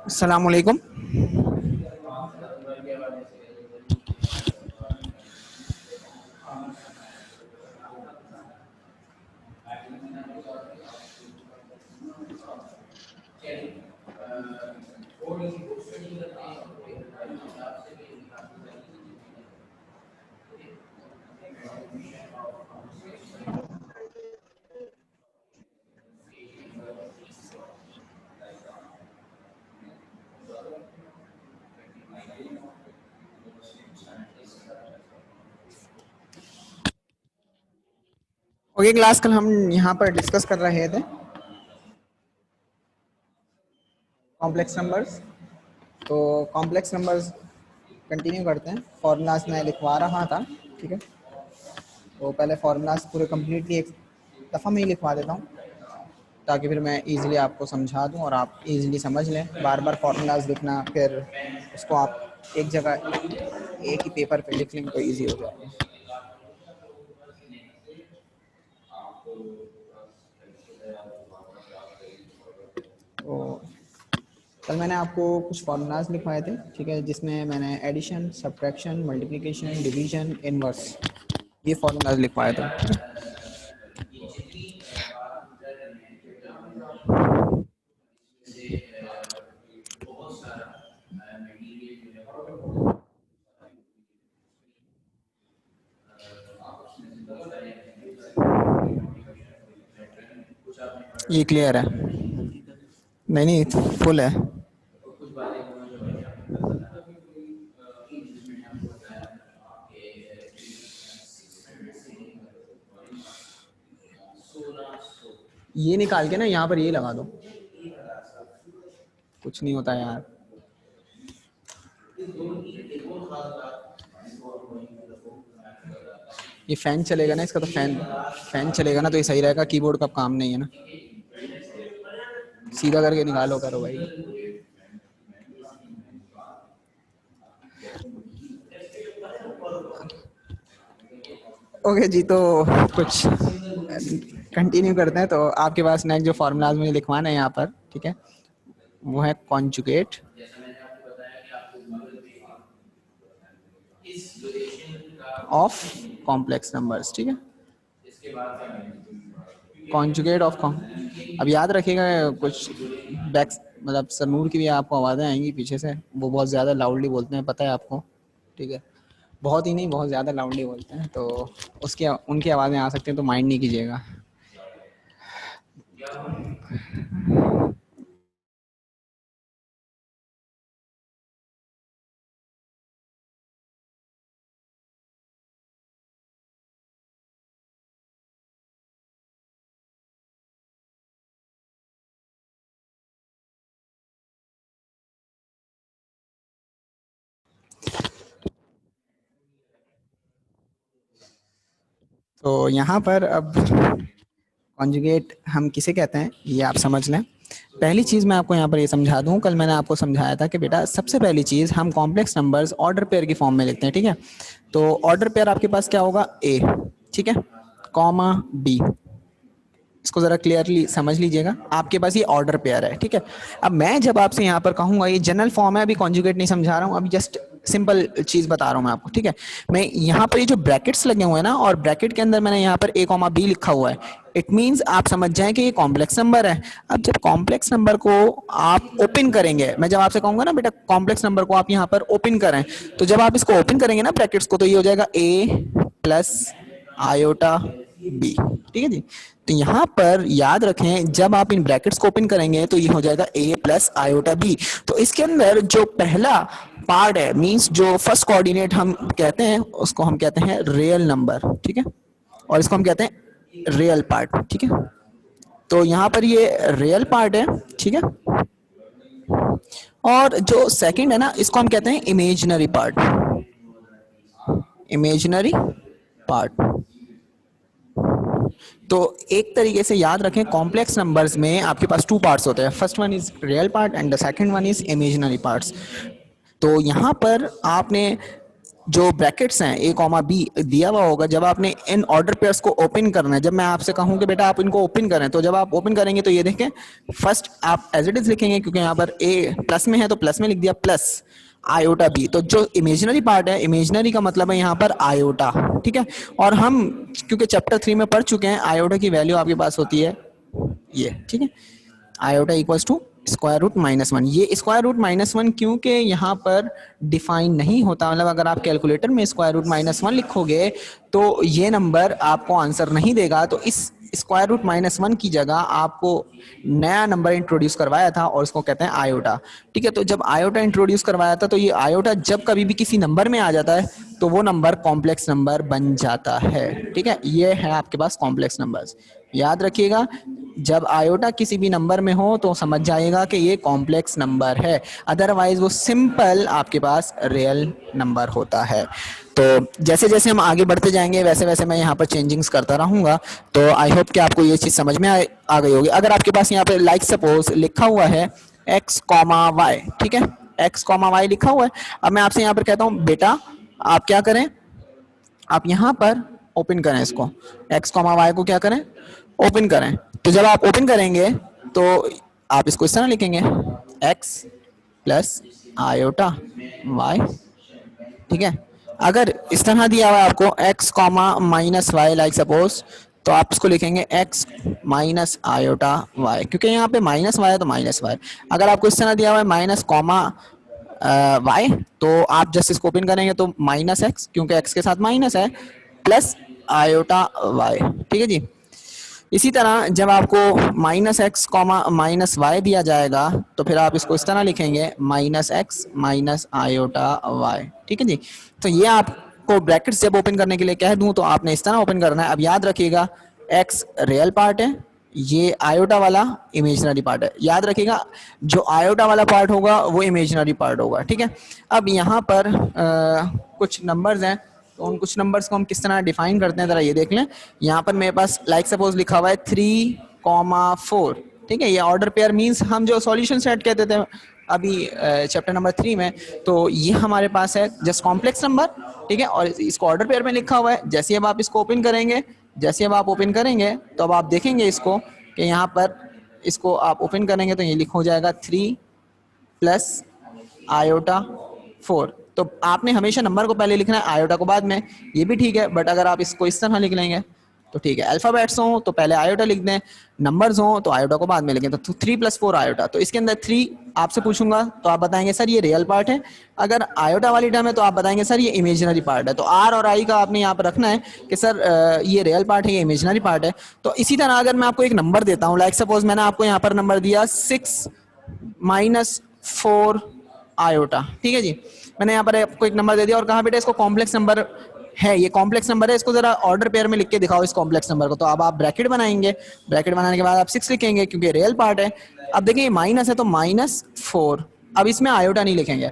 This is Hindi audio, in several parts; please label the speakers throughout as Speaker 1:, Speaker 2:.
Speaker 1: अस्सलाम वालेकुम। ओके क्लास, कल हम यहाँ पर डिस्कस कर रहे थे कॉम्प्लेक्स नंबर्स। तो कॉम्प्लेक्स नंबर्स कंटिन्यू करते हैं। फॉर्मूलाज मैं लिखवा रहा था, ठीक है। तो पहले फार्मूलाज पूरे कम्प्लीटली एक दफ़ा में ही लिखवा देता हूँ ताकि फिर मैं इजीली आपको समझा दूँ और आप इजीली समझ लें। बार बार फार्मूलाज लिखना, फिर उसको आप एक जगह एक ही पेपर पे लिख लेंगे तो ईजी हो जाएगा। तो कल मैंने आपको कुछ फार्मूलाज लिखवाए थे, ठीक है, जिसमें मैंने addition, subtraction, multiplication, division, inverse, ये फार्मूलाज लिखवाए थे। ये क्लियर है? नहीं नहीं, फुल है। ये निकाल के ना यहाँ पर ये लगा दो, कुछ नहीं होता यार। ये फैन चलेगा ना इसका, तो फैन फैन चलेगा ना तो ये सही रहेगा। कीबोर्ड का काम नहीं है ना, सीधा करके निकालो करो भाई। ओके जी, तो कुछ कंटिन्यू करते हैं। तो आपके पास नेक्स्ट जो फार्मूलाज मुझे लिखवाना है यहाँ पर, ठीक है, वो है कॉन्जुगेट ऑफ कॉम्प्लेक्स नंबर्स, ठीक है। कॉन्जुगेट ऑफ अब याद रखिएगा, कुछ बैक मतलब सनूर की भी आपको आवाज़ें आएंगी पीछे से, वो बहुत ज़्यादा लाउडली बोलते हैं, पता है आपको, ठीक है। बहुत ही नहीं, बहुत ज़्यादा लाउडली बोलते हैं, तो उसकी उनकी आवाज़ें आ सकती हैं, तो माइंड नहीं कीजिएगा। तो यहाँ पर अब कॉन्जुगेट हम किसे कहते हैं ये आप समझ लें। पहली चीज़ मैं आपको यहाँ पर ये समझा दूँ, कल मैंने आपको समझाया था कि बेटा सबसे पहली चीज़ हम कॉम्प्लेक्स नंबर्स ऑर्डर पेयर की फॉर्म में लिखते हैं, ठीक है। तो ऑर्डर पेयर आपके पास क्या होगा, ए, ठीक है, कॉमा बी। इसको जरा क्लियरली समझ लीजिएगा, आपके पास ये ऑर्डर पेयर है, ठीक है। अब मैं जब आपसे यहाँ पर कहूँगा, ये जनरल फॉर्म है, अभी कॉन्जुगेट नहीं समझा रहा हूँ, अभी जस्ट सिंपल चीज बता रहा हूँ मैं आपको, ठीक है। मैं यहाँ पर ये जो ब्रैकेट्स लगे हुए हैं ना, और ब्रैकेट के अंदर मैंने यहाँ पर ए कॉमा बी लिखा हुआ है, इट मीन्स आप समझ जाएं कि ये कॉम्प्लेक्स नंबर है। अब जब कॉम्प्लेक्स नंबर को आप ओपन करेंगे, मैं जब आपसे कहूंगा ना बेटा कॉम्प्लेक्स नंबर को आप यहाँ पर ओपन करें, तो जब आप इसको ओपन करेंगे ना ब्रैकेट्स को, तो ये हो जाएगा ए प्लस आयोटा बी, ठीक है जी। तो यहाँ पर याद रखें, जब आप इन ब्रैकेट्स को ओपन करेंगे तो ये हो जाएगा a प्लस आयोटा बी। तो इसके अंदर जो पहला पार्ट है, मींस जो फर्स्ट कोऑर्डिनेट हम कहते हैं, उसको हम कहते हैं रियल नंबर, ठीक है, और इसको हम कहते हैं रियल पार्ट, ठीक है। तो यहाँ पर ये रियल पार्ट है, ठीक है, और जो सेकंड है ना, इसको हम कहते हैं इमेजिनरी पार्ट, इमेजिनरी पार्ट। तो एक तरीके से याद रखें, कॉम्प्लेक्स नंबर्स में आपके पास टू पार्ट्स होते हैं, first one is real part and the second one is imaginary parts. तो यहाँ पर आपने जो ब्रैकेट्स हैं a कॉमा b दिया हुआ होगा, जब आपने इन ऑर्डर पेयर्स को ओपन करना है, जब मैं आपसे कहूं कि बेटा आप इनको ओपन करें, तो जब आप ओपन करेंगे तो ये देखें, फर्स्ट आप एज इट इज लिखेंगे, क्योंकि यहाँ पर a प्लस में है तो प्लस में लिख दिया, प्लस आयोटा बी। तो जो इमेजिनरी पार्ट है, इमेजिनरी का मतलब है यहाँ पर आयोटा, ठीक है। और हम क्योंकि चैप्टर 3 में पढ़ चुके हैं, आयोटा की वैल्यू आपके पास होती है ये, ठीक है, iota equals to square root -1। ये स्क्वायर रूट -1 क्योंकि यहाँ पर डिफाइन नहीं होता, मतलब अगर आप कैलकुलेटर में स्क्वायर रूट -1 लिखोगे तो ये नंबर आपको आंसर नहीं देगा। तो इस स्क्वायर रूट -1 की जगह आपको नया नंबर इंट्रोड्यूस करवाया था और उसको कहते हैं आयोटा, ठीक है। तो जब आयोटा इंट्रोड्यूस करवाया था, तो ये आयोटा जब कभी भी किसी नंबर में आ जाता है तो वो नंबर कॉम्प्लेक्स नंबर बन जाता है, ठीक है। ये है आपके पास कॉम्प्लेक्स नंबर्स, याद रखिएगा, जब आयोटा किसी भी नंबर में हो तो समझ जाएगा कि ये कॉम्प्लेक्स नंबर है, अदरवाइज वो सिंपल आपके पास रियल नंबर होता है। तो जैसे जैसे हम आगे बढ़ते जाएंगे वैसे वैसे मैं यहाँ पर चेंजिंग्स करता रहूंगा। तो आई होप कि आपको ये चीज़ समझ में आ गई होगी। अगर आपके पास यहाँ पे लाइक सपोज लिखा हुआ है x कॉमा वाई, ठीक है, x कॉमा वाई लिखा हुआ है। अब मैं आपसे यहाँ पर कहता हूँ बेटा आप क्या करें, आप यहाँ पर ओपन करें इसको, x कॉमा वाई को क्या करें, ओपन करें। तो जब आप ओपन करेंगे तो आप इसको इस तरह लिखेंगे, x प्लस आयोटा y, ठीक है। अगर इस तरह दिया हुआ है आपको x comma minus why like suppose, तो आप इसको लिखेंगे x माइनस आयोटा y, क्योंकि यहाँ पे माइनस वाई है तो माइनस वाई। अगर आपको इस तरह दिया हुआ है माइनस कॉमा वाई, तो आप जस्ट इसको ओपन करेंगे तो माइनस एक्स, क्योंकि x के साथ माइनस है, प्लस आयोटा y, ठीक है जी। इसी तरह जब आपको minus x comma minus y दिया जाएगा तो फिर आप इसको इस तरह लिखेंगे minus x minus iota y, ठीक है जी। तो ये आपको ब्रैकेट्स जब ओपन करने के लिए कह दूं तो आपने इस तरह ओपन करना है। अब याद रखिएगा एक्स रियल पार्ट है, ये आयोटा वाला इमेजिनरी पार्ट है, याद रखिएगा जो आयोटा वाला पार्ट होगा वो इमेजिनरी पार्ट होगा, ठीक है। अब यहाँ पर कुछ नंबर्स हैं, तो उन कुछ नंबर्स को हम किस तरह डिफाइन करते हैं जरा ये देख लें। यहाँ पर मेरे पास लाइक सपोज लिखा हुआ है 3,4, ठीक है। ये ऑर्डर पेयर मींस हम जो सॉल्यूशन सेट कहते थे अभी चैप्टर नंबर 3 में, तो ये हमारे पास है जस्ट कॉम्प्लेक्स नंबर, ठीक है। और इसको ऑर्डर पेयर में लिखा हुआ है। जैसे अब आप इसको ओपन करेंगे, जैसे अब आप ओपन करेंगे तो अब आप देखेंगे इसको कि यहाँ पर इसको आप ओपन करेंगे तो ये लिखा हो जाएगा 3 प्लस आयोटा 4। तो आपने हमेशा नंबर को पहले लिखना है, आयोटा को बाद में, ये भी ठीक है। बट अगर आप इसको इस तरह लिख लेंगे तो ठीक है, अल्फाबेट्स हो तो पहले आयोटा लिख दें, नंबर्स हो तो आयोटा को बाद में लिखें। तो 3 + 4 आयोटा, तो इसके अंदर 3 आपसे पूछूंगा तो आप बताएंगे सर ये रियल पार्ट है। अगर आयोटा वाली टर्म है तो आप बताएंगे सर ये इमेजिनरी पार्ट है। तो आर और आई का आपने यहाँ पर रखना है कि सर ये रियल पार्ट है, ये इमेजिनरी पार्ट है। तो इसी तरह अगर मैं आपको एक नंबर देता हूँ, लाइक सपोज मैंने आपको यहाँ पर नंबर दिया 6 - 4 आयोटा, ठीक है जी। मैंने यहाँ पर आपको एक नंबर दे दिया और कहा बेटा इसको कॉम्प्लेक्स नंबर है, ये कॉम्प्लेक्स नंबर है, इसको जरा ऑर्डर पेयर में लिख के दिखाओ इस कॉम्प्लेक्स नंबर को। तो अब आप ब्रैकेट बनाएंगे, ब्रैकेट बनाने के बाद आप 6 लिखेंगे क्योंकि रियल पार्ट है। अब देखिए माइनस है तो -4, अब इसमें आयोटा नहीं लिखेंगे।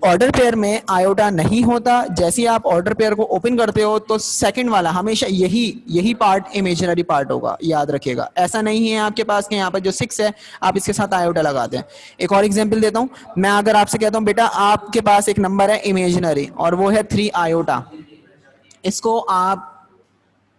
Speaker 1: ऑर्डर पेयर में आयोटा नहीं होता। जैसे ही आप ऑर्डर पेयर को ओपन करते हो तो सेकंड वाला हमेशा यही पार्ट इमेजिनरी पार्ट होगा, याद रखिएगा। ऐसा नहीं है आपके पास कि यहाँ पर जो 6 है आप इसके साथ आयोटा लगा दें। एक और एग्जांपल देता हूँ, मैं अगर आपसे कहता हूँ बेटा आपके पास एक नंबर है इमेजिनरी और वो है 3 आयोटा, इसको आप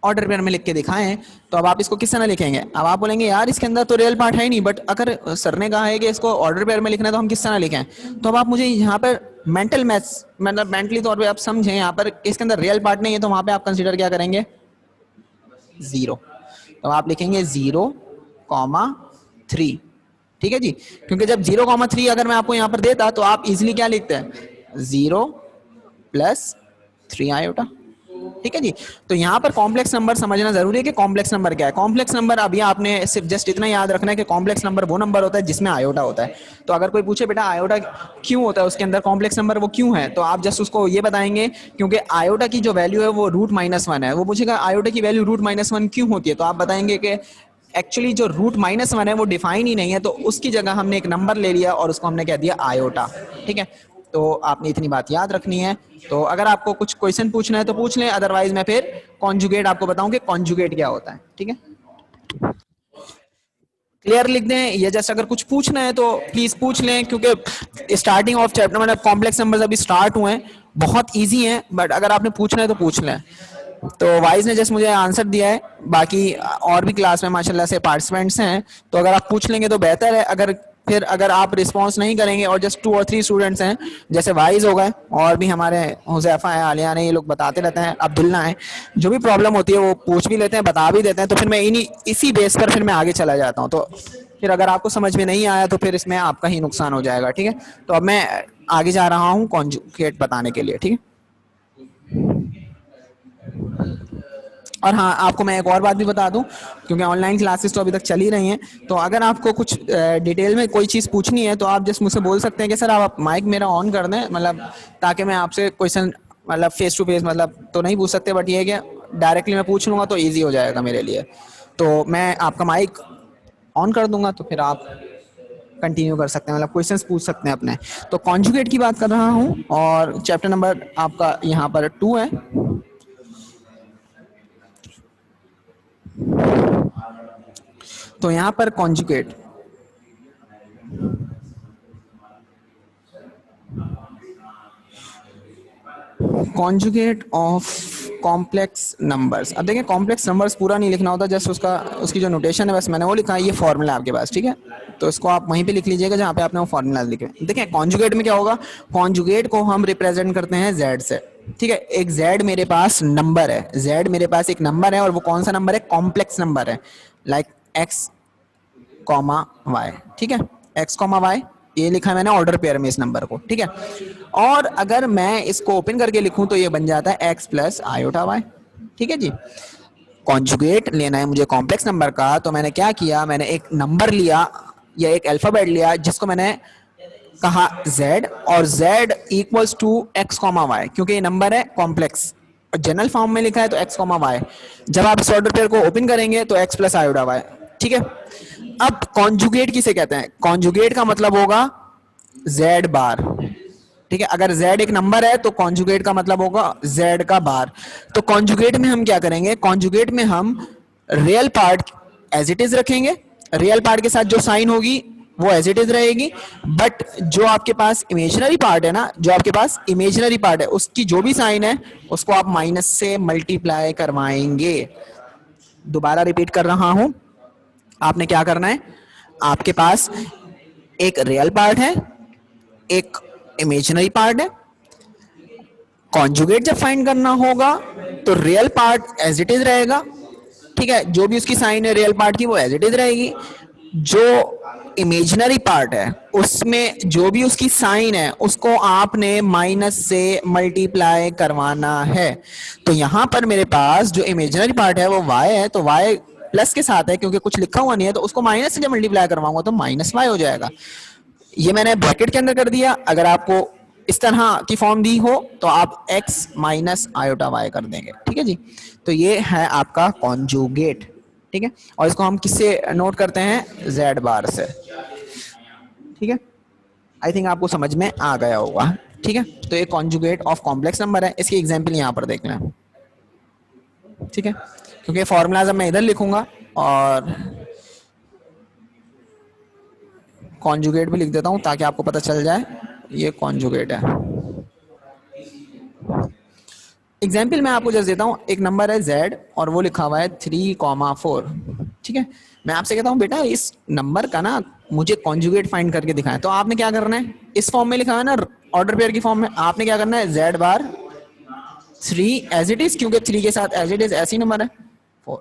Speaker 1: ऑर्डर पेयर में लिख के दिखाएं तो अब आप इसको किस तरह लिखेंगे। अब आप बोलेंगे यार इसके अंदर तो रियल पार्ट है ही नहीं, बट अगर सर ने कहा है कि इसको ऑर्डर पेयर में लिखना है तो हम किस तरह लिखें। तो अब आप मुझे यहाँ पर मेंटल मैथ्स, मतलब मेंटली तौर पे आप समझें, यहाँ पर इसके अंदर रियल पार्ट नहीं है तो वहां पे आप कंसीडर क्या करेंगे, 0। तो आप लिखेंगे 0,3, ठीक है जी। क्योंकि जब 0,3 अगर मैं आपको यहाँ पर देता तो आप इजिली क्या लिखते हैं, 0 + 3 आयोटा, ठीक है जी। तो यहाँ पर कॉम्प्लेक्स नंबर समझना जरूरी है कि कॉम्प्लेक्स नंबर क्या है। कॉम्प्लेक्स नंबर अभी आपने सिर्फ जस्ट इतना याद रखना है कि कॉम्प्लेक्स नंबर वो नंबर होता है जिसमें आयोटा होता है। तो अगर कोई पूछे बेटा आयोटा क्यों होता है उसके अंदर, कॉम्प्लेक्स नंबर वो क्यों है, तो आप जस्ट उसको ये बताएंगे क्योंकि आयोटा की जो वैल्यू है वो √-1 है। वो पूछेगा आयोटा की वैल्यू √-1 क्यों होती है, तो आप बताएंगे कि एक्चुअली जो √-1 है वो डिफाइन ही नहीं है, तो उसकी जगह हमने एक नंबर ले लिया और उसको हमने कह दिया आयोटा, ठीक है। तो आपने इतनी बात याद रखनी है। तो अगर आपको कुछ क्वेश्चन पूछना है तो पूछ लें, अदरवाइज मैं फिर कॉन्जुगेट आपको बताऊं कि कॉन्जुगेट क्या होता है, ठीक है। क्लियर लिख दें, या जैसे अगर कुछ पूछना है तो प्लीज पूछ लें, क्योंकि स्टार्टिंग ऑफ चैप्टर मतलब कॉम्प्लेक्स नंबर्स अभी स्टार्ट हुए हैं बहुत इजी है, बट अगर आपने पूछना है तो पूछ लें। तो वाइज ने जस्ट मुझे आंसर दिया है, बाकी और भी क्लास में माशाल्लाह से पार्टिसिपेंट्स हैं, तो अगर आप पूछ लेंगे तो बेहतर है। अगर फिर अगर आप रिस्पॉन्स नहीं करेंगे और जस्ट 2 और 3 स्टूडेंट्स हैं, जैसे वाइज हो गए और भी हमारे हुजैफा है, आलिया ने, ये लोग बताते रहते हैं, अब्दुल्ला है, जो भी प्रॉब्लम होती है वो पूछ भी लेते हैं, बता भी देते हैं, तो फिर मैं इन्हीं इसी बेस पर फिर मैं आगे चला जाता हूँ। तो फिर अगर आपको समझ में नहीं आया तो फिर इसमें आपका ही नुकसान हो जाएगा, ठीक है। तो अब मैं आगे जा रहा हूँ कॉन्जुगेट बताने के लिए, ठीक है। और हाँ, आपको मैं एक और बात भी बता दूं, क्योंकि ऑनलाइन क्लासेस तो अभी तक चल ही रही हैं, तो अगर आपको कुछ डिटेल में कोई चीज़ पूछनी है तो आप जस्ट मुझसे बोल सकते हैं कि सर आप माइक मेरा ऑन कर दें, मतलब ताकि मैं आपसे क्वेश्चन मतलब फेस टू फेस मतलब तो नहीं पूछ सकते, बट ये है कि डायरेक्टली मैं पूछ लूँगा तो ईजी हो जाएगा मेरे लिए। तो मैं आपका माइक ऑन कर दूंगा तो फिर आप कंटिन्यू कर सकते हैं, मतलब क्वेश्चंस पूछ सकते हैं अपने। तो कॉन्जुगेट की बात कर रहा हूँ और चैप्टर नंबर आपका यहाँ पर 2 है। तो यहाँ पर conjugate conjugate of complex numbers. अब देखिए, कॉम्प्लेक्स नंबर्स पूरा नहीं लिखना होता, जस्ट उसका उसकी जो नोटेशन है बस मैंने वो लिखा है, ये फॉर्मूला आपके पास, ठीक है। तो इसको आप वहीं पे लिख लीजिएगा जहाँ पे आपने वो फॉर्मूला लिखे। देखिए कॉन्जुगेट में क्या होगा, कॉन्जुगेट को हम रिप्रेजेंट करते हैं जेड से, ठीक है। एक जेड मेरे पास नंबर है, जेड मेरे पास एक नंबर है, और वो कौन सा नंबर है, कॉम्प्लेक्स नंबर है, लाइक एक्स कॉमा वाई, ठीक है। एक्स कॉमा वाई ये लिखा है मैंने ऑर्डर पेयर में इस नंबर को, ठीक है। और अगर मैं इसको ओपन करके लिखूं तो ये बन जाता है एक्स प्लस आयोटा वाई, ठीक है जी। कॉन्जुगेट लेना है मुझे कॉम्प्लेक्स नंबर का, तो मैंने क्या किया, मैंने एक नंबर लिया या एक अल्फाबेट लिया जिसको मैंने कहा z, और z equals to x comma y, क्योंकि ये नंबर है कॉम्प्लेक्स और जनरल फॉर्म में लिखा है तो एक्स कॉमा वाई। जब आप इस ऑर्डर पेयर को ओपन करेंगे तो एक्स प्लस आयोडा वाई, ठीक है। अब कॉन्जुगेट किसे कहते हैं, कॉन्जुगेट का मतलब होगा z बार, ठीक है। अगर z एक नंबर है तो कॉन्जुगेट का मतलब होगा z का बार। तो कॉन्जुगेट में हम क्या करेंगे, कॉन्जुगेट में हम real part as it is रखेंगे, रियल पार्ट के साथ जो साइन होगी वो एज इट इज रहेगी, बट जो आपके पास इमेजिनरी पार्ट है ना, जो आपके पास इमेजिनरी पार्ट है उसकी जो भी साइन है उसको आप माइनस से मल्टीप्लाई करवाएंगे। दोबारा रिपीट कर रहा हूं, आपने क्या करना है, आपके पास एक रियल पार्ट है, एक इमेजिनरी पार्ट है। कॉन्जुगेट जब फाइंड करना होगा तो real part as it is रहेगा, ठीक है, जो भी उसकी साइन है रियल पार्ट की वो एज इट इज रहेगी। जो इमेजिनरी पार्ट है उसमें जो भी उसकी साइन है उसको आपने माइनस से मल्टीप्लाई करवाना है। तो यहां पर मेरे पास जो इमेजिनरी पार्ट है वो y है, तो y प्लस के साथ है क्योंकि कुछ लिखा हुआ नहीं है, तो उसको माइनस से जब मल्टीप्लाई करवाऊंगा तो माइनस y हो जाएगा। ये मैंने ब्रैकेट के अंदर कर दिया। अगर आपको इस तरह की फॉर्म दी हो तो आप x माइनस आयोटा y कर देंगे, ठीक है जी। तो ये है आपका कॉन्जुगेट, ठीक है। और इसको हम किससे नोट करते हैं, z बार से, ठीक है। आई थिंक आपको समझ में आ गया होगा, ठीक है। तो ये कॉन्जुगेट ऑफ कॉम्प्लेक्स नंबर है, इसकी एग्जांपल यहाँ पर देख लें, ठीक है। क्योंकि फॉर्मूलाज अब मैं इधर लिखूंगा और कॉन्जुगेट भी लिख देता हूं ताकि आपको पता चल जाए ये कॉन्जुगेट है। एग्जाम्पल मैं आपको जस्ट देता हूँ, एक नंबर है z और वो लिखा हुआ है 3,4, ठीक है। मैं आपसे कहता हूँ बेटा इस नंबर का ना मुझे कॉन्जुगेट फाइंड करके दिखाएं, तो आपने क्या करना है, इस फॉर्म में लिखा हुआ है ना ऑर्डर पेयर की फॉर्म में, आपने क्या करना है z bar 3 as it is, क्योंकि 3 के साथ एज इट इज ऐसी नंबर है 4,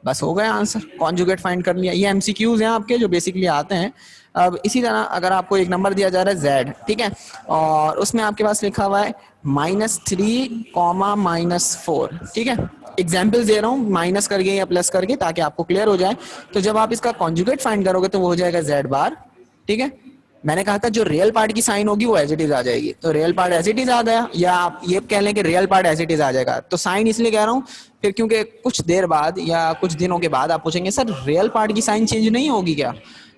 Speaker 1: बस हो गया आंसर, कॉन्जुगेट फाइंड कर लिया। ये एमसीक्यूज हैं आपके जो बेसिकली आते हैं। अब इसी तरह अगर आपको एक नंबर दिया जा रहा है z, ठीक है, और उसमें आपके पास लिखा हुआ है -3, -4, ठीक है। एग्जाम्पल दे रहा हूँ माइनस करके या प्लस करके ताकि आपको क्लियर हो जाए। तो जब आप इसका कॉन्जुगेट फाइंड करोगे तो वो हो जाएगा z बार, ठीक है। मैंने कहा था जो रियल पार्ट की साइन होगी वो एज इट इज आ जाएगी, तो real part as it is आ गया, या आप ये कह लें कि real part as it is आ जाएगा। तो साइन इसलिए कह रहा हूँ फिर क्योंकि कुछ देर बाद या कुछ दिनों के बाद आप पूछेंगे सर रियल पार्ट की साइन चेंज नहीं होगी क्या,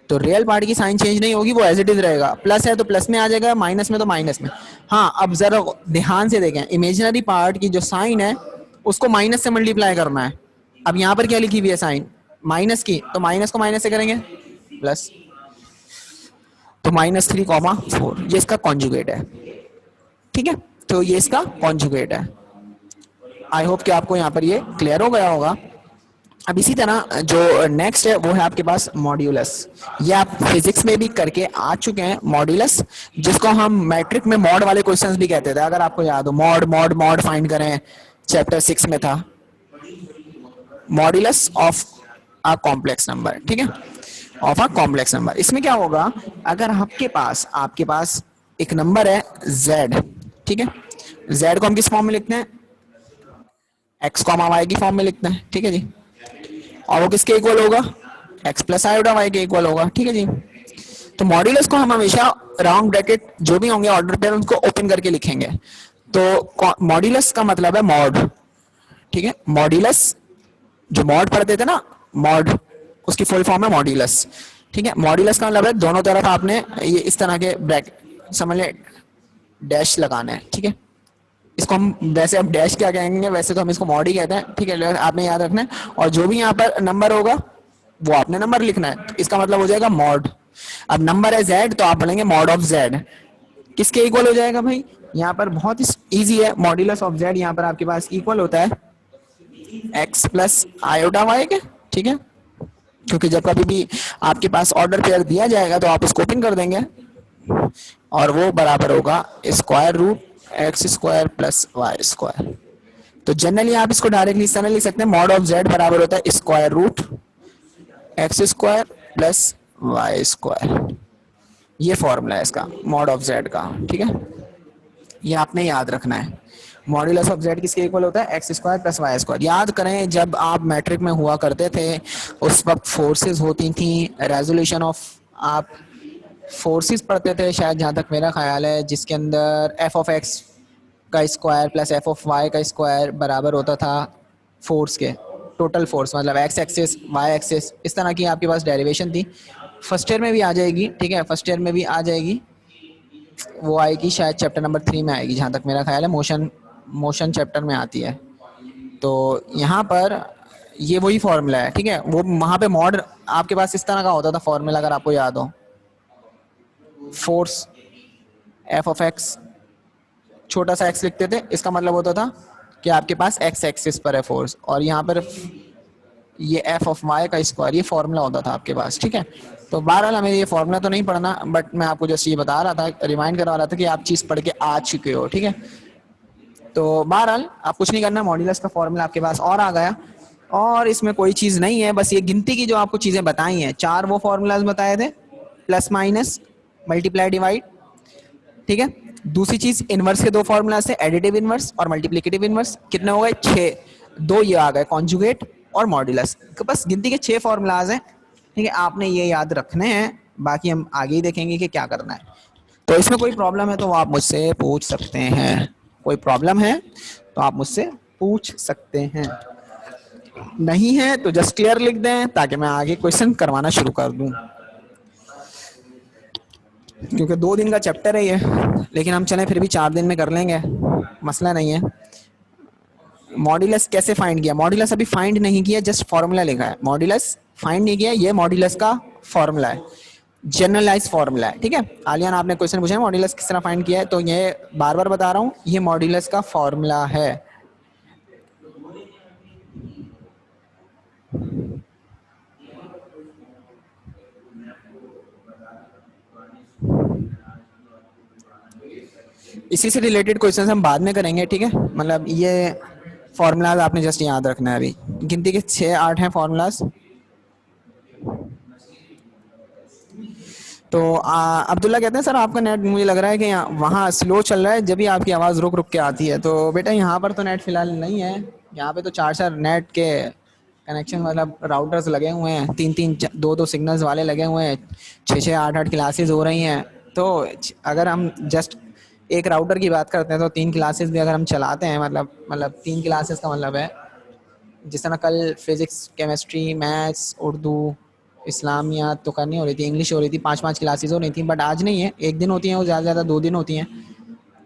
Speaker 1: तो रियल पार्ट की साइन चेंज नहीं होगी, वो एज इट इज रहेगा। प्लस है तो प्लस में आ जाएगा, माइनस में तो माइनस में। हाँ, अब जरा ध्यान से देखें, इमेजिनरी पार्ट की जो साइन है उसको माइनस से मल्टीप्लाई करना है। अब यहाँ पर क्या लिखी हुई है साइन माइनस की, तो माइनस को माइनस से करेंगे प्लस, तो -3,4 ये इसका कॉन्जुगेट है, ठीक है। तो ये इसका कॉन्जुगेट है। आई होप कि आपको यहाँ पर ये क्लियर हो गया होगा। अब इसी तरह जो नेक्स्ट है वो है आपके पास मॉड्यूलस। ये आप फिजिक्स में भी करके आ चुके हैं मॉड्यूलस, जिसको हम मैट्रिक में मॉड वाले क्वेश्चंस भी कहते थे, अगर आपको याद हो। मॉड मॉड मॉड फाइंड करें, चैप्टर 6 में था modulus of a complex number, ठीक है, ऑफ अ कॉम्प्लेक्स नंबर। इसमें क्या होगा, अगर आपके पास एक नंबर है z, ठीक है, z को हम किस फॉर्म में लिखते हैं, x कॉमा y की फॉर्म में लिखते हैं, ठीक है जी, और वो किसके इक्वल होगा, x प्लस आयोटा y के इक्वल होगा, ठीक है जी। तो मॉड्यूलस को हम हमेशा राउंड ब्रैकेट जो भी होंगे ऑर्डर पे उनको ओपन करके लिखेंगे। तो मॉड्यूलस का मतलब है मॉड, ठीक है, मॉड्यूलस जो मॉड पढ़ते थे ना, मॉड, उसकी फुल फॉर्म है मॉड्यूलस, ठीक है। मॉड्यूलस का मतलब है दोनों तरफ आपने ये इस तरह के ब्रैकेट समझ ले डैश लगाना है, ठीक है। इसको हम वैसे अब डैश क्या कहेंगे, वैसे तो हम इसको मॉड ही कहते हैं, ठीक है, आपने याद रखना है। और जो भी यहाँ पर नंबर होगा वो आपने नंबर लिखना है, तो इसका मतलब हो जाएगा मॉड। अब नंबर है z, तो आप बोलेंगे मॉड ऑफ z, किसके इक्वल हो जाएगा भाई, यहाँ पर बहुत ही इजी है, मॉड्यूलस ऑफ z यहाँ पर आपके पास इक्वल होता है x प्लस आयोटा y के, ठीक है, क्योंकि जब कभी भी आपके पास ऑर्डर पेयर दिया जाएगा तो आप उसको ओपन कर देंगे और वो बराबर होगा square root x square plus y square. तो जनरली आप इसको डायरेक्टली इस तरह लिख सकते हैं, मॉड ऑफ z बराबर होता है square root x square plus y square. ये फॉर्मूला है इसका मॉड ऑफ z का, ठीक है, ये आपने याद रखना है। मॉड्यूलस ऑफ z किसके इक्वल होता है, x square plus y square. याद करें जब आप मैट्रिक में हुआ करते थे उस वक्त फोर्सेस होती थी, रेजोल्यूशन ऑफ आप फोर्सेस पढ़ते थे शायद, जहाँ तक मेरा ख्याल है, जिसके अंदर एफ ऑफ एक्स का square plus f of y का स्क्वायर बराबर होता था फोर्स के, टोटल फोर्स मतलब एक्स एक्सिस वाई एक्सिस, इस तरह की आपके पास डेरिवेशन थी। फर्स्ट ईयर में भी आ जाएगी, ठीक है, फर्स्ट ईयर में भी आ जाएगी, वो आएगी शायद चैप्टर नंबर 3 में आएगी जहाँ तक मेरा ख्याल है, मोशन चैप्टर में आती है। तो यहाँ पर ये वही फॉर्मूला है, ठीक है। वो वहाँ पे मॉड आपके पास इस तरह का होता था फॉर्मूला, अगर आपको याद हो, फोर्स एफ ऑफ एक्स छोटा सा एक्स लिखते थे, इसका मतलब होता था कि आपके पास एक्स एक्सिस पर है फोर्स, और यहाँ पर ये एफ ऑफ वाई का स्क्वायर, ये फॉर्मूला होता था आपके पास, ठीक है। तो बहरहाल हमें ये फॉर्मूला तो नहीं पढ़ना, बट मैं आपको जस्ट ये बता रहा था, रिमाइंड करवा रहा था कि आप चीज़ पढ़ के आ चुके हो, ठीक है। तो बहरहाल आप कुछ नहीं करना, मॉड्यूलस का फॉर्मूला आपके पास और आ गया, और इसमें कोई चीज़ नहीं है, बस ये गिनती की जो आपको चीज़ें बताई हैं, 4 वो फॉर्मूलाज बताए थे, प्लस माइनस मल्टीप्लाई डिवाइड, ठीक है। दूसरी चीज इनवर्स के 2 फॉर्मूलाज थे, एडिटिव इनवर्स और मल्टीप्लिकेटिव इनवर्स, कितने हो गए 6, 2 ये आ गए कॉन्जुगेट और मॉड्यूलस, बस गिनती के 6 फॉर्मूलाज हैं, ठीक है, आपने ये याद रखने हैं, बाकी हम आगे ही देखेंगे कि क्या करना है। तो इसमें कोई प्रॉब्लम है तो आप मुझसे पूछ सकते हैं, कोई प्रॉब्लम है तो आप मुझसे पूछ सकते हैं, नहीं है तो जस्ट क्लियर लिख दें ताकि मैं आगे क्वेश्चन करवाना शुरू कर दूं, क्योंकि 2 दिन का चैप्टर है ये, लेकिन हम चलें फिर भी 4 दिन में कर लेंगे, मसला नहीं है। मॉड्यूलस कैसे फाइंड किया, मॉड्यूलस अभी फाइंड नहीं किया, जस्ट फॉर्मूला लिखा है, मॉड्यूलस फाइंड नहीं किया, ये मॉड्यूलस का फॉर्मूला है, जनरलाइज फॉर्मूला है, ठीक है। आलियान आपने क्वेश्चन पूछा है मॉड्यूलस किस तरह फाइंड किया है, तो ये बार बार बता रहा हूँ, ये मॉड्यूलस का फॉर्मूला है। इसी से रिलेटेड क्वेश्चंस हम बाद में करेंगे, ठीक है, मतलब ये फॉर्मूलाज आपने जस्ट याद रखना है। अभी गिनती के 6-8 हैं फॉर्मूलाज। तो अब्दुल्ला कहते हैं सर आपका नेट मुझे लग रहा है कि वहाँ स्लो चल रहा है, जब भी आपकी आवाज़ रुक रुक के आती है। तो बेटा यहाँ पर तो नेट फिलहाल नहीं है, यहाँ पे तो 4 नेट के कनेक्शन मतलब राउटर्स लगे हुए हैं, 3-3 2-2 सिग्नल्स वाले लगे हुए हैं, 6-6 8-8 क्लासेस हो रही हैं। तो अगर हम जस्ट एक राउटर की बात करते हैं तो 3 क्लासेस भी अगर हम चलाते हैं, मतलब 3 क्लासेस का मतलब है जिस तरह कल फिजिक्स केमिस्ट्री मैथ्स उर्दू इस्लामियात तो करनी हो रही थी, इंग्लिश हो रही थी, 5-5 क्लासेस हो रही थी, बट आज नहीं है, एक दिन होती हैं वो, ज़्यादा से ज़्यादा 2 दिन होती हैं।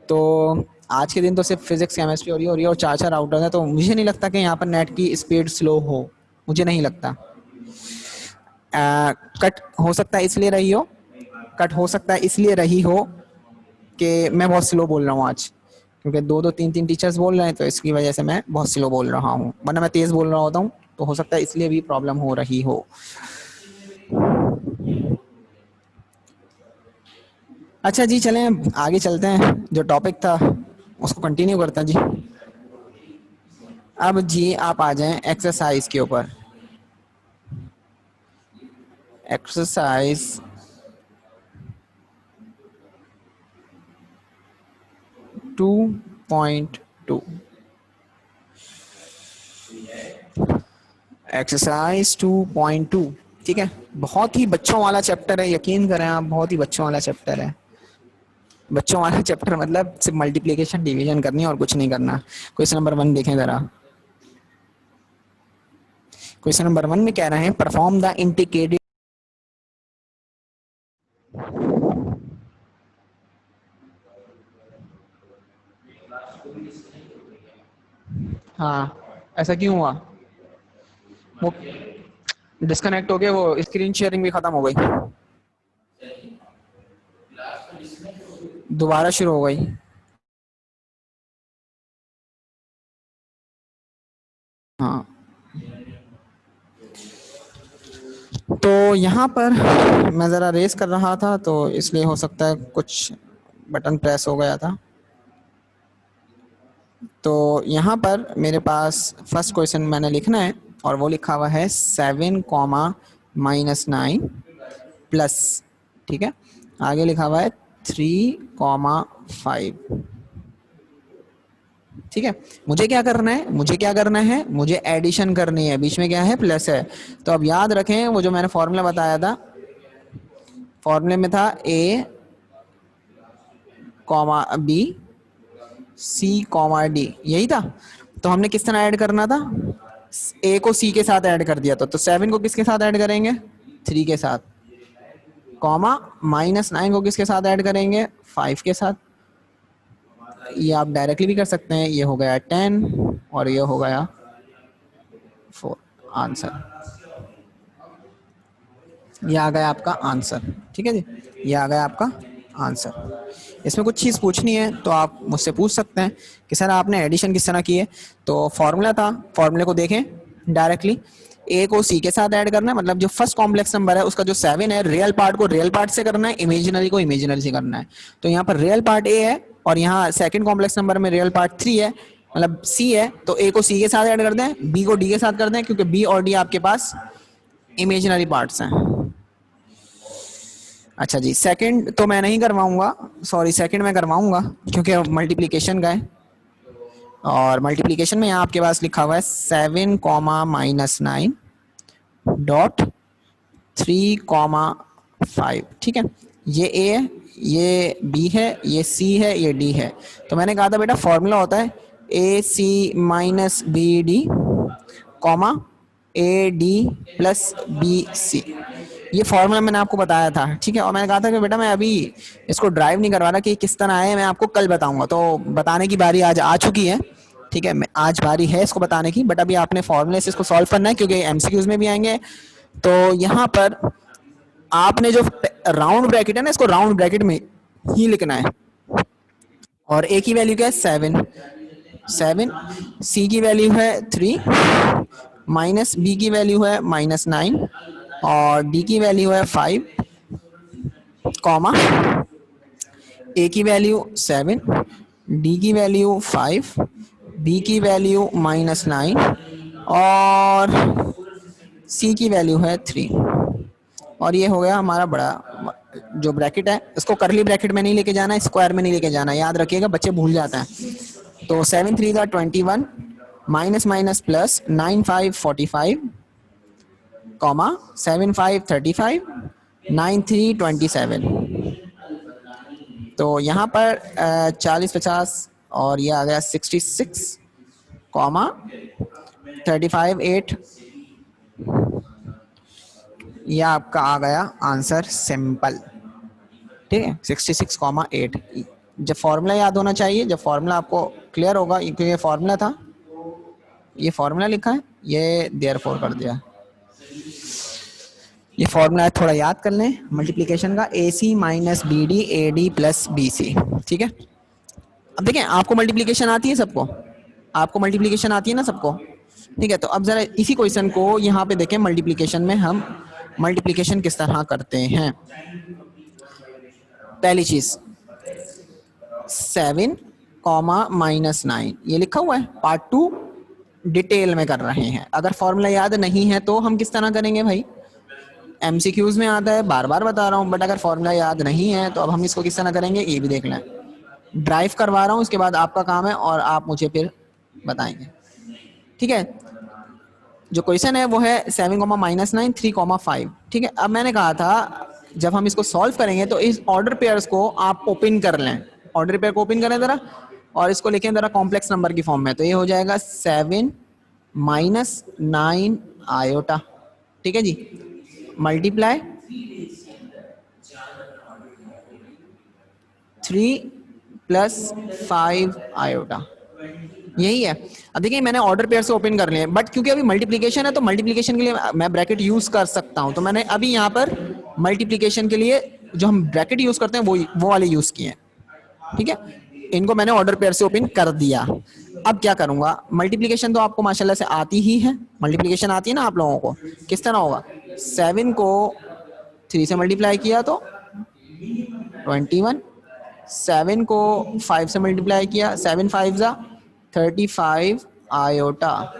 Speaker 1: तो आज के दिन तो सिर्फ फिजिक्स केमिस्ट्री हो रही है और 4-4 राउटर हैं, तो मुझे नहीं लगता कि यहाँ पर नेट की स्पीड स्लो हो, मुझे नहीं लगता। कट हो सकता है इसलिए रही हो, कट हो सकता है इसलिए रही हो कि मैं बहुत स्लो बोल रहा हूँ आज, क्योंकि दो दो तीन तीन टीचर्स बोल रहे हैं तो इसकी वजह से मैं बहुत स्लो बोल रहा हूँ, वरना मैं तेज बोल रहा होता हूँ, तो हो सकता है इसलिए भी प्रॉब्लम हो रही हो। अच्छा जी, चलें आगे चलते हैं, जो टॉपिक था उसको कंटिन्यू करते हैं जी। अब जी आप आ जाएं एक्सरसाइज के ऊपर। एक्सरसाइज 2.2, एक्सरसाइज 2.2, ठीक है। बहुत ही बच्चों वाला चैप्टर है, यकीन करें आप, बहुत ही बच्चों वाला चैप्टर है। बच्चों वाला चैप्टर मतलब सिर्फ मल्टीप्लिकेशन डिवीजन करनी है और कुछ नहीं करना। क्वेश्चन नंबर 1 देखें जरा। क्वेश्चन नंबर 1 में कह रहे हैं परफॉर्म द इंटीग्रेटेड। हाँ, ऐसा क्यों हुआ? वो डिस्कनेक्ट हो गया, वो स्क्रीन शेयरिंग भी खत्म हो गई, दोबारा शुरू हो गई। हाँ, तो यहाँ पर मैं ज़रा रेस कर रहा था तो इसलिए हो सकता है कुछ बटन प्रेस हो गया था। तो यहाँ पर मेरे पास फर्स्ट क्वेश्चन मैंने लिखना है और वो लिखा हुआ है 7 कॉमा -9 प्लस, ठीक है। आगे लिखा हुआ है 3 कॉमा 5, ठीक है। मुझे क्या करना है, मुझे क्या करना है, मुझे एडिशन करनी है, बीच में क्या है, प्लस है। तो अब याद रखें वो जो मैंने फॉर्मूला बताया था, फॉर्मूले में था A comma B C comma D, यही था। तो हमने किस तरह ऐड करना था, ए को सी के साथ ऐड कर दिया था, तो 7 को किसके साथ ऐड करेंगे, 3 के साथ, कॉमा -9 को किसके साथ ऐड करेंगे, 5 के साथ। ये आप डायरेक्टली भी कर सकते हैं, ये हो गया 10 और ये हो गया 4, आंसर। ये आ गया आपका आंसर, ठीक है जी, ये आ गया आपका आंसर। इसमें कुछ चीज़ पूछनी है तो आप मुझसे पूछ सकते हैं कि सर आपने एडिशन किस तरह की है। तो फॉर्मूला था, फॉर्मूले को देखें डायरेक्टली, ए को सी के साथ ऐड करना है, मतलब जो फर्स्ट कॉम्प्लेक्स नंबर है उसका जो 7 है, रियल पार्ट को रियल पार्ट से करना है, इमेजिनरी को इमेजिनरी से करना है। तो यहाँ पर रियल पार्ट ए है और यहाँ सेकंड कॉम्प्लेक्स नंबर में रियल पार्ट 3 है, मतलब सी है, तो ए को सी के साथ ऐड कर दें, बी को डी के साथ कर दें, क्योंकि बी और डी आपके पास इमेजिनरी पार्ट्स हैं। अच्छा जी, सेकंड तो मैं नहीं करवाऊंगा, सॉरी, सेकंड मैं करवाऊंगा क्योंकि मल्टीप्लिकेशन का है, और मल्टीप्लिकेशन में यहाँ आपके पास लिखा हुआ है 7 कॉमा -9 डॉट 3,5, ठीक है। ये ए है, ये बी है, ये सी है, ये डी है। तो मैंने कहा था बेटा फॉर्मूला होता है A C minus B D comma A D plus B C, ये फॉर्मूला मैंने आपको बताया था, ठीक है। और मैंने कहा था कि बेटा मैं अभी इसको ड्राइव नहीं करवा रहा कि किस तरह है, मैं आपको कल बताऊंगा। तो बताने की बारी आज आ चुकी है, ठीक है, मैं आज बारी है इसको बताने की, बट अभी आपने फॉर्मूले से इसको सॉल्व करना है क्योंकि एमसीक्यूज में भी आएंगे। तो यहाँ पर आपने जो राउंड ब्रैकेट है ना, इसको राउंड ब्रैकेट में ही लिखना है। और ए की वैल्यू क्या है, 7, सी की वैल्यू है 3, माइनस बी की वैल्यू है -9 और डी की वैल्यू है 5, कॉमा ए की वैल्यू 7, डी की वैल्यू 5, बी की वैल्यू -9 और सी की वैल्यू है 3। और ये हो गया हमारा बड़ा जो ब्रैकेट है, इसको करली ब्रैकेट में नहीं लेके जाना, स्क्वायर में नहीं लेके जाना, याद रखिएगा बच्चे भूल जाते हैं। तो 7 3 21, माइनस माइनस प्लस 9 5 45, कॉमा 7 5 35, 9 3 27। तो यहाँ पर 40 50 और ये आ गया 66, कॉमा 35 8, ये आपका आ गया आंसर सिंपल, ठीक है, 66,8। जब फॉर्मूला याद होना चाहिए, जब फॉर्मूला आपको क्लियर होगा, क्योंकि ये फॉर्मूला था, ये फॉर्मूला लिखा है, ये देयरफॉर कर दिया, ये फॉर्मूला थोड़ा याद कर लें मल्टीप्लिकेशन का, A C minus B D A D plus B C, ठीक है। अब देखें, आपको मल्टीप्लिकेशन आती है सबको, आपको मल्टीप्लिकेशन आती है ना सबको, ठीक है। तो अब जरा इसी क्वेश्चन को यहाँ पे देखें, मल्टीप्लिकेशन में हम मल्टीप्लिकेशन किस तरह करते हैं। पहली चीज 7 कॉमा -9 ये लिखा हुआ है, पार्ट 2 डिटेल में कर रहे हैं। अगर फॉर्मूला याद नहीं है तो हम किस तरह करेंगे भाई, एमसीक्यूज में आता है, बार बार बता रहा हूँ, बट अगर फॉर्मूला याद नहीं है तो अब हम इसको किस तरह करेंगे ये भी देख लें। ड्राइव करवा रहा हूँ, उसके बाद आपका काम है और आप मुझे फिर बताएंगे, ठीक है। जो क्वेश्चन है वो है 7 -9 3,5, ठीक है। अब मैंने कहा था जब हम इसको सॉल्व करेंगे तो इस ऑर्डर पेयर्स को आप ओपन कर लें, ऑर्डर पेयर को ओपन करें जरा, और इसको लिखें जरा कॉम्प्लेक्स नंबर की फॉर्म में। तो ये हो जाएगा 7 -9 आयोटा, ठीक है जी, मल्टीप्लाई 3 + 5 आयोटा, यही है। अब देखिए मैंने ऑर्डर पेयर से ओपन कर लिए, बट क्योंकि अभी मल्टीप्लिकेशन है तो मल्टीप्लिकेशन के लिए मैं ब्रैकेट यूज कर सकता हूं, तो मैंने अभी यहाँ पर मल्टीप्लिकेशन के लिए जो हम ब्रैकेट यूज करते हैं वो वाले यूज किए हैं, ठीक है। इनको मैंने ऑर्डर पेयर से ओपन कर दिया। अब क्या करूंगा, मल्टीप्लिकेशन तो आपको माशाल्लाह से आती ही है, मल्टीप्लिकेशन आती है ना आप लोगों को। किस तरह होगा, 7 को 3 से मल्टीप्लाई किया तो 21, 7 को 5 से मल्टीप्लाई किया 7 5 जा 35 आयोटा,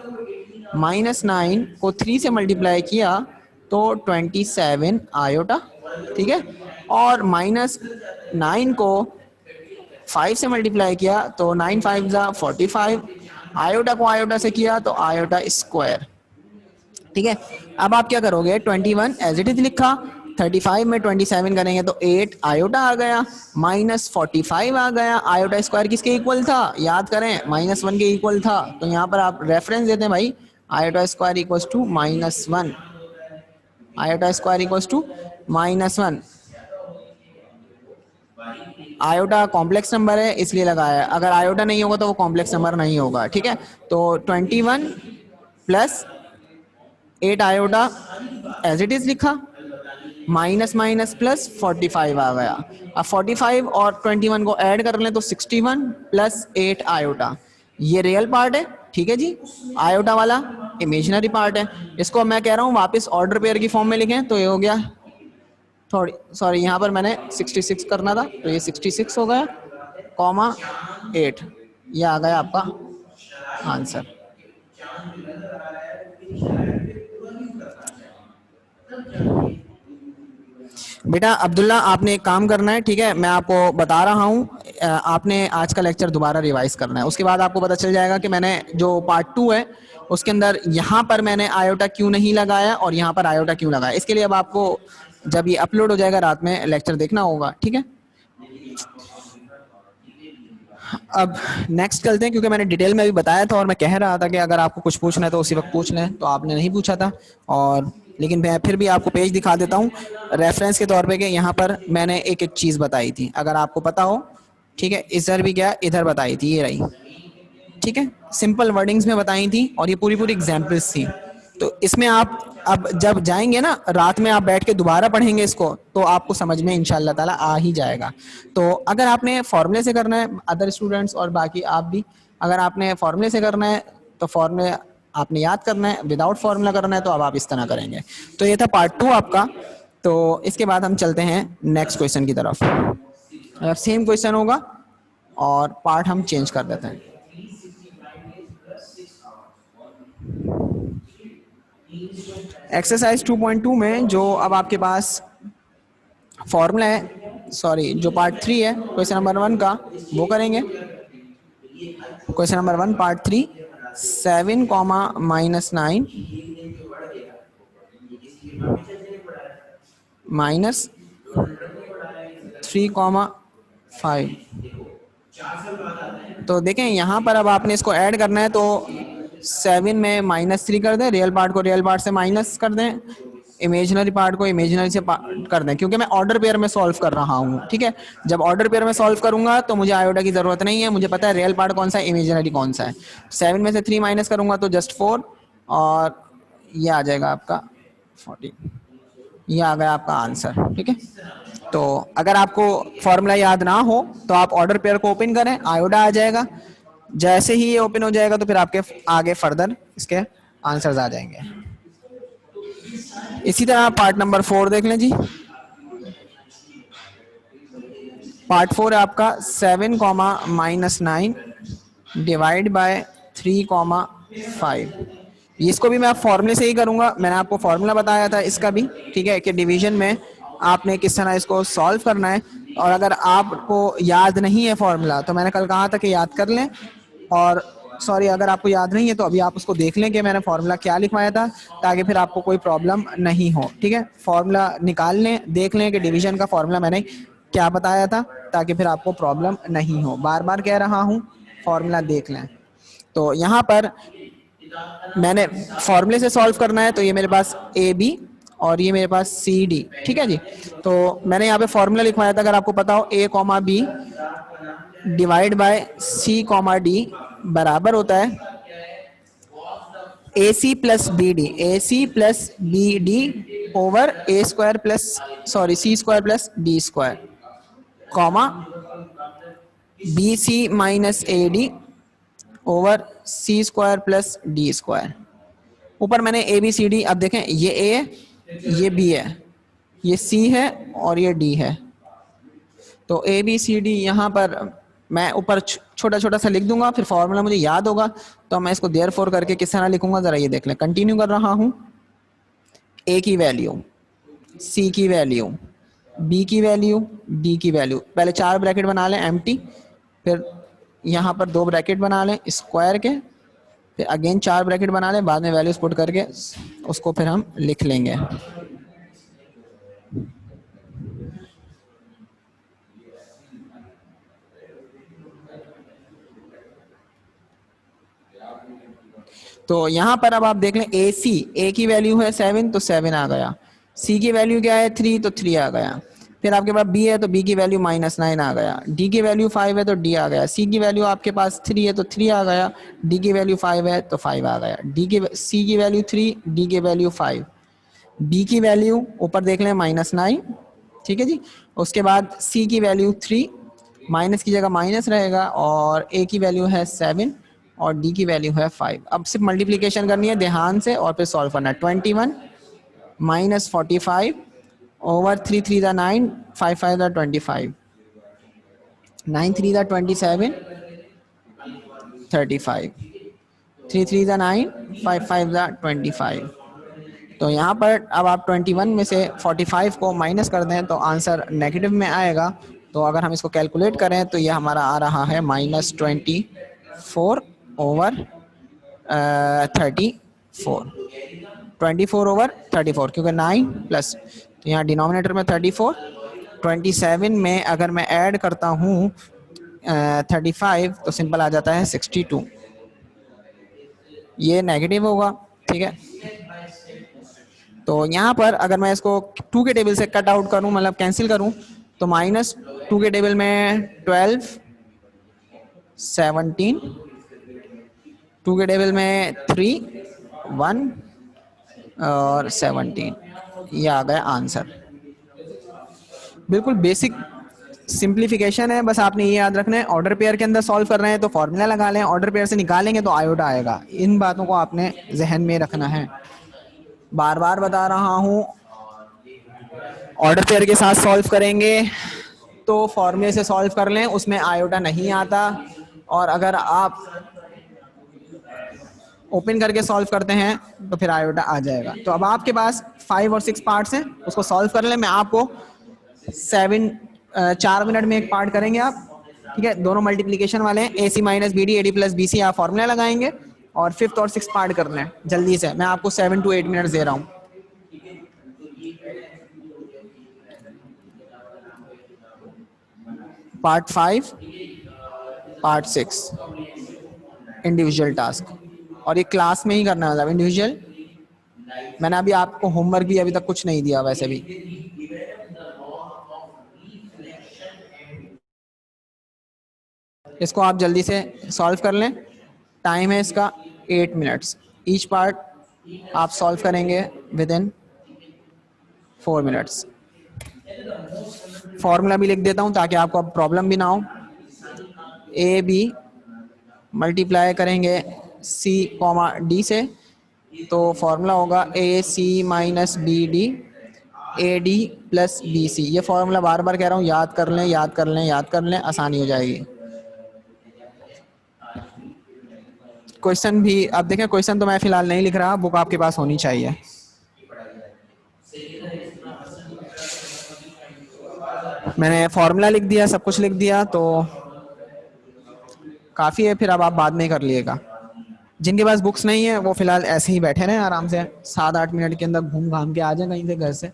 Speaker 1: -9 को 3 से मल्टीप्लाई किया तो 27 आयोटा, ठीक है। और -9 को 5 से मल्टीप्लाई किया तो 9 5 जा 45, आयोटा को आयोटा से किया तो आयोटा स्क्वायर, ठीक है। अब आप क्या करोगे, 21 एज इट इज लिखा, 35 में 27 करेंगे तो 8 आयोटा आ गया, -45 आ गया, आयोटा स्क्वायर किसके इक्वल था याद करें, -1 के इक्वल था। तो यहाँ पर आप रेफरेंस देते हैं भाई, iota square equals to -1, iota square equals to -1। Iota complex number है इसलिए लगाया, अगर आयोटा नहीं होगा तो वो कॉम्प्लेक्स नंबर नहीं होगा, ठीक है। तो 21 + 8 आयोटा एज इट इज लिखा, माइनस प्लस 45 आ गया। अब 45 और 21 को ऐड कर लें तो 61 + 8 आयोटा, ये रियल पार्ट है, ठीक है जी। आयोटा वाला इमेजिनरी पार्ट है। इसको मैं कह रहा हूँ वापस ऑर्डर पेयर की फॉर्म में लिखें, तो ये हो गया, थोड़ी सॉरी यहाँ पर मैंने 66 करना था, तो ये 66 हो गया, कॉमा 8, ये आ गया आपका आंसर। बेटा अब्दुल्ला आपने एक काम करना है, ठीक है, मैं आपको बता रहा हूँ, आपने आज का लेक्चर दोबारा रिवाइज करना है, उसके बाद आपको पता चल जाएगा कि मैंने जो पार्ट 2 है उसके अंदर यहाँ पर मैंने आयोटा क्यों नहीं लगाया और यहाँ पर आयोटा क्यों लगाया। इसके लिए अब आपको जब ये अपलोड हो जाएगा रात में लेक्चर देखना होगा, ठीक है। अब नेक्स्ट चलते हैं, क्योंकि मैंने डिटेल में भी बताया था और मैं कह रहा था कि अगर आपको कुछ पूछना है तो उसी वक्त पूछ लें, तो आपने नहीं पूछा था। और लेकिन मैं फिर भी आपको पेज दिखा देता हूँ रेफरेंस के तौर पे कि यहाँ पर मैंने एक एक चीज़ बताई थी, अगर आपको पता हो, ठीक है। इधर भी क्या, इधर बताई थी, ये रही, ठीक है, सिंपल वर्डिंग्स में बताई थी और ये पूरी पूरी एग्जाम्पल्स थी। तो इसमें आप अब जब जाएंगे ना रात में, आप बैठ के दोबारा पढ़ेंगे इसको, तो आपको समझ में इंशाल्लाह ताला आ ही जाएगा। तो अगर आपने फॉर्मूले से करना है, अदर स्टूडेंट्स और बाकी आप भी, अगर आपने फॉर्मूले से करना है तो फॉर्मूले आपने याद करना है, विदाउट फॉर्मूला करना है तो अब आप इस तरह करेंगे। तो ये था पार्ट 2 आपका। तो इसके बाद हम चलते हैं नेक्स्ट क्वेश्चन की तरफ। सेम क्वेश्चन होगा और पार्ट हम चेंज कर देते हैं। एक्सरसाइज 2.2 में जो अब आपके पास फॉर्मूला है, सॉरी जो पार्ट 3 है क्वेश्चन नंबर 1 का, वो करेंगे। Question number 1 part 3, 7 -9 -3,5। तो देखें यहाँ पर अब आपने इसको ऐड करना है, तो 7 में -3 कर दें, रियल पार्ट को रियल पार्ट से माइनस कर दें, इमेजिनरी पार्ट को इमेजिनरी से कर दें, क्योंकि मैं ऑर्डर पेयर में सॉल्व कर रहा हूँ, ठीक है। जब ऑर्डर पेयर में सॉल्व करूंगा तो मुझे आयोटा की जरूरत नहीं है, मुझे पता है रियल पार्ट कौन सा है, इमेजिनरी कौन सा है। 7 में से 3 माइनस करूंगा तो जस्ट 4, और ये आ जाएगा आपका 14, ये आ गया आपका आंसर, ठीक है। तो अगर आपको फॉर्मूला याद ना हो तो आप ऑर्डर पेयर को ओपन करें, आयोडा आ जाएगा। जैसे ही ये ओपन हो जाएगा तो फिर आपके आगे फर्दर इसके आंसर्स आ जाएंगे। इसी तरह पार्ट नंबर 4 देख लें जी। पार्ट 4 है आपका 7 कॉमा -9 डिवाइड बाय 3 कॉमा 5। इसको भी मैं आप फॉर्मूले से ही करूंगा, मैंने आपको फॉर्मूला बताया था इसका भी, ठीक है, कि डिवीजन में आपने किस तरह इसको सॉल्व करना है। और अगर आपको याद नहीं है फॉर्मूला तो मैंने कल कहा था कि याद कर लें, और सॉरी अगर आपको याद नहीं है तो अभी आप उसको देख लें कि मैंने फॉर्मूला क्या लिखवाया था, ताकि फिर आपको कोई प्रॉब्लम नहीं हो। ठीक है, फॉर्मूला निकाल लें, देख लें कि डिवीजन का फॉर्मूला मैंने क्या बताया था, ताकि फिर आपको प्रॉब्लम नहीं हो। बार बार कह रहा हूँ फॉर्मूला देख लें। तो यहाँ पर मैंने फॉर्मूले से सॉल्व करना है, तो ये मेरे पास ए बी और ये मेरे पास सी डी। ठीक है जी, तो मैंने यहाँ पे फॉर्मूला लिखवाया था, अगर आपको पता हो A comma B divide by C comma D बराबर होता है A C plus B D, A C plus B D over A square plus sorry C square plus D square, comma B C minus A D over C square plus D square. ऊपर मैंने ए बी सी डी, अब देखें ये ए है, ये बी है, ये सी है और ये डी है। तो ए बी सी डी यहाँ पर मैं ऊपर छोटा छोटा सा लिख दूंगा, फिर फॉर्मूला मुझे याद होगा तो मैं इसको देयरफॉर करके किस तरह लिखूंगा जरा ये देख लें। कंटिन्यू कर रहा हूँ। ए की वैल्यू, सी की वैल्यू, बी की वैल्यू, डी की वैल्यू, पहले 4 ब्रैकेट बना लें एम्प्टी, फिर यहाँ पर 2 ब्रैकेट बना लें स्क्वायर के, फिर अगेन 4 ब्रैकेट बना लें, बाद में वैल्यूज पुट करके उसको फिर हम लिख लेंगे। तो यहाँ पर अब आप देख लें ए सी, ए की वैल्यू है 7 तो 7 आ गया, सी की वैल्यू क्या है 3 तो 3 आ गया, फिर आपके पास बी है तो बी की वैल्यू -9 आ गया, डी की वैल्यू 5 है तो डी आ गया, सी की वैल्यू आपके पास 3 है तो 3 आ गया, डी की वैल्यू 5 है तो 5 आ गया, सी की वैल्यू 3, डी की वैल्यू 5, बी की वैल्यू ऊपर देख लें -9। ठीक है जी, उसके बाद सी की वैल्यू 3, माइनस की जगह माइनस रहेगा, और ए की वैल्यू है 7 और डी की वैल्यू है 5। अब सिर्फ मल्टीप्लिकेशन करनी है ध्यान से और फिर सॉल्व करना है। 21 माइनस 45 ओवर 3 3 दा 9, 5 5 दा 25, 9 3 दा 27, 35, 3 3 दा 9, 5 5 दा 25। तो यहाँ पर अब आप 21 में से 45 को माइनस कर दें तो आंसर नेगेटिव में आएगा। तो अगर हम इसको कैलकुलेट करें तो ये हमारा आ रहा है -24 ओवर 34, 24 ओवर 34, क्योंकि 9 प्लस, तो यहाँ डिनोमिनेटर में 34, 27 में अगर मैं ऐड करता हूँ 35 तो सिंपल आ जाता है 62, ये नेगेटिव होगा। ठीक है, तो यहाँ पर अगर मैं इसको 2 के टेबल से कट आउट करूँ, मतलब कैंसिल करूँ, तो -2 के टेबल में 12, 17, 2 के टेबल में 3, 1 और 17, ये आ गया आंसर। बिल्कुल बेसिक सिंप्लीफिकेशन है, बस आपने ये याद रखना है ऑर्डर पेयर के अंदर सॉल्व कर रहे हैं तो फॉर्मूला लगा लें, ऑर्डर पेयर से निकालेंगे तो आयोडा आएगा। इन बातों को आपने जहन में रखना है। बार बार बता रहा हूँ, ऑर्डर पेयर के साथ सॉल्व करेंगे तो फॉर्मूले से सॉल्व कर लें, उसमें आयोडा नहीं आता। और अगर आप ओपन करके सॉल्व करते हैं तो फिर आयोडा आ जाएगा। तो अब आपके पास 5 और 6 पार्ट्स हैं, उसको सॉल्व कर लें। मैं आपको 4 मिनट में एक पार्ट करेंगे आप। ठीक है, दोनों मल्टीप्लिकेशन वाले हैं, A C minus B D, A D plus B C, आप फॉर्मूला लगाएंगे और 5th और 6th पार्ट कर लें जल्दी से। मैं आपको 7 to 8 मिनट दे रहा हूँ। पार्ट 5, पार्ट 6 इंडिविजुअल टास्क, और ये क्लास में ही करना है, मतलब इंडिविजुअल। मैंने अभी आपको होमवर्क भी अभी तक कुछ नहीं दिया वैसे भी। इसको आप जल्दी से सॉल्व कर लें, टाइम है इसका 8 मिनट्स। ईच पार्ट आप सॉल्व करेंगे विद इन 4 मिनट्स। फॉर्मूला भी लिख देता हूँ ताकि आपको अब प्रॉब्लम भी ना हो। ए बी मल्टीप्लाई करेंगे सी कॉमा डी से, तो फॉर्मूला होगा A C minus B D A D plus B C. ये फॉर्मूला बार बार कह रहा हूँ, याद कर लें, याद कर लें, याद कर लें, आसानी हो जाएगी। क्वेश्चन भी अब देखें, क्वेश्चन तो मैं फिलहाल नहीं लिख रहा, बुक आपके पास होनी चाहिए। मैंने फॉर्मूला लिख दिया, सब कुछ लिख दिया, तो काफ़ी है, फिर अब आप बाद में कर लिएगा। जिनके पास बुक्स नहीं है वो फिलहाल ऐसे ही बैठे रहें आराम से, 7-8 मिनट के अंदर घूम घाम के आ जाए कहीं से घर से।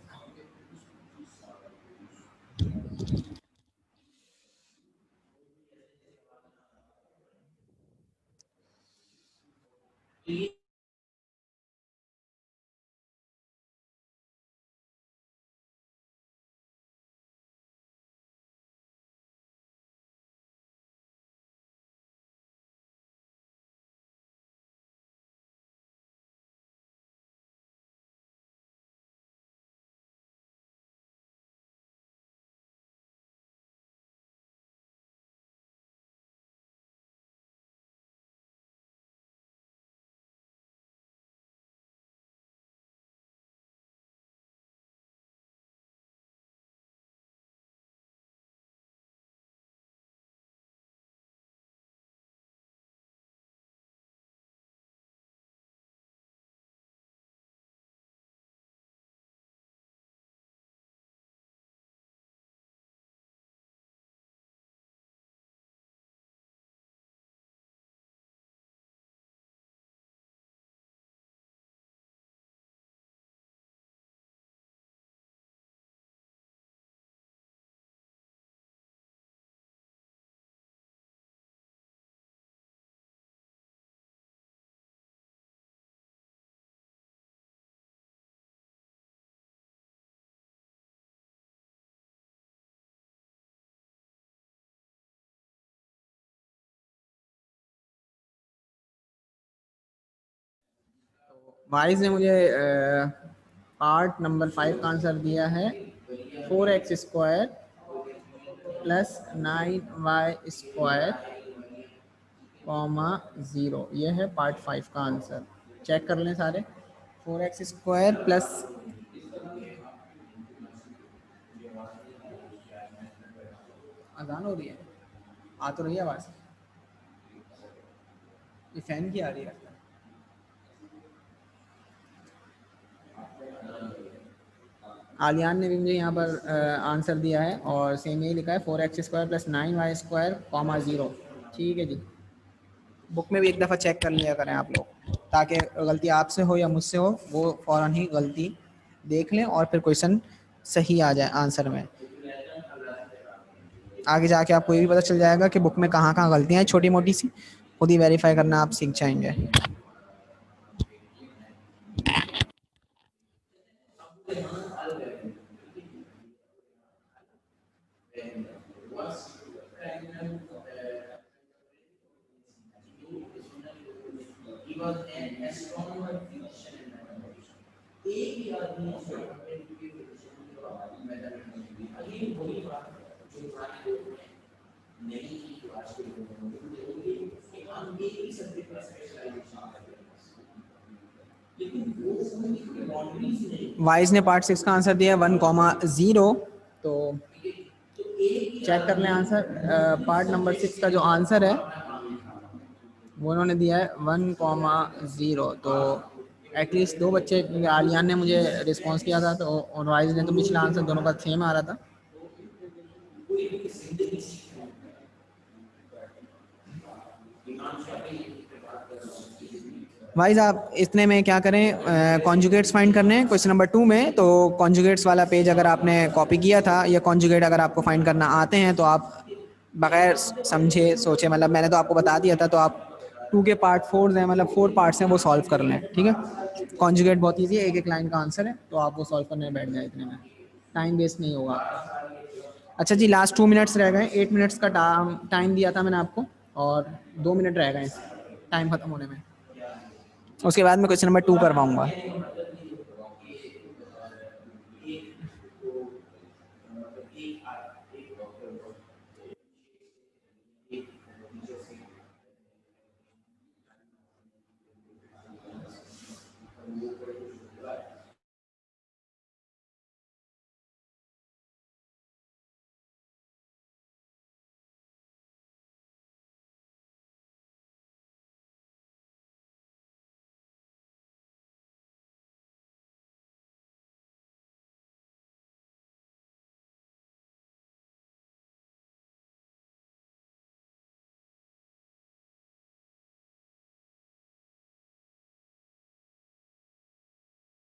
Speaker 1: वाइज ने मुझे पार्ट नंबर 5 का आंसर दिया है 4x² प्लस 9y² कॉमा 0। ये है पार्ट 5 का आंसर। चेक कर लें सारे। 4x² प्लस, अजान हो रही है, आ तो रही है आवाज़, ये फैन की आ रही है। आलियान ने भी मुझे यहाँ पर आंसर दिया है और सेम यही लिखा है 4x² प्लस 9y² कॉमा 0। ठीक है जी, बुक में भी एक दफ़ा चेक कर लिया करें आप लोग, ताकि गलती आपसे हो या मुझसे हो वो फ़ौरन ही गलती देख लें और फिर क्वेश्चन सही आ जाए आंसर में। आगे जाके आपको ये भी पता चल जाएगा कि बुक में कहाँ कहाँ गलतियाँ हैं छोटी मोटी सी, खुद ही वेरीफाई करना आप सीख जाएंगे। वाइज ने पार्ट 6 का आंसर दिया 1,0। तो चेक कर लें आंसर। पार्ट नंबर 6 का जो आंसर है वो उन्होंने दिया है 1,0। तो एटलीस्ट 2 बच्चे, आलियान ने मुझे रिस्पॉन्स किया था तो, और वाइज ने तो पिछला आंसर दोनों का सेम आ रहा था। वाइज आप इतने में क्या करें, कॉन्जुगेट्स फाइंड करने हैं क्वेश्चन नंबर 2 में। तो कॉन्जुगेट्स वाला पेज अगर आपने कॉपी किया था, या कॉन्जुगेट अगर आपको फाइंड करना आते हैं तो आप बगैर समझे सोचे, मतलब मैंने तो आपको बता दिया था, तो आप 2 के पार्ट 4 हैं, मतलब 4 पार्ट्स हैं, वो सॉल्व कर लें। ठीक है, कॉन्जुगेट बहुत ईजी है, एक एक लाइन का आंसर है, तो आप वो सॉल्व करने में बैठ जाए, इतने में टाइम वेस्ट नहीं होगा आपका। अच्छा जी, लास्ट 2 मिनट्स रह गए, 8 मिनट्स का टाइम दिया था मैंने आपको, और 2 मिनट रह गए टाइम खत्म होने में। उसके बाद मैं क्वेश्चन नंबर 2 करवाऊंगा।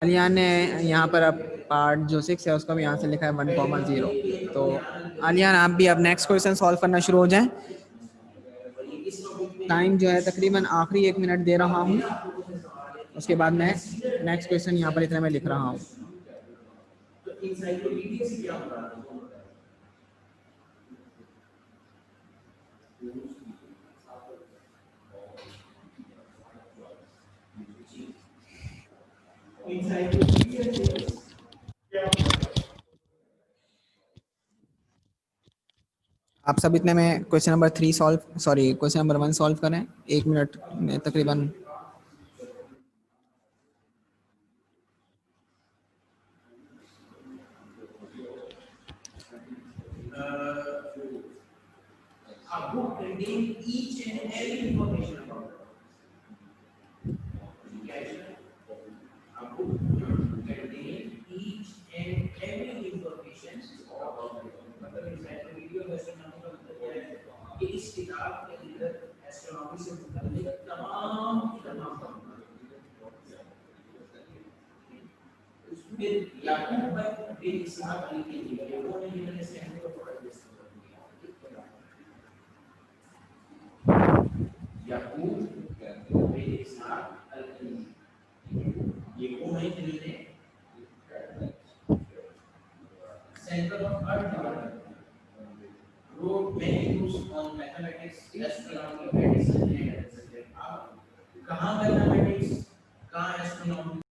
Speaker 1: आलियान ने यहाँ पर अब पार्ट जो 6 है उसका भी यहाँ से लिखा है 1,0। तो आलियान आप भी अब नेक्स्ट क्वेश्चन सॉल्व करना शुरू हो जाएं। टाइम जो है तकरीबन आखिरी 1 मिनट दे रहा हूँ, उसके बाद मैं नेक्स्ट क्वेश्चन यहाँ पर इतने में लिख रहा हूँ। आप सब इतने में question number 3 solve, sorry question number 1 solve करें 1 मिनट में तकरीबन।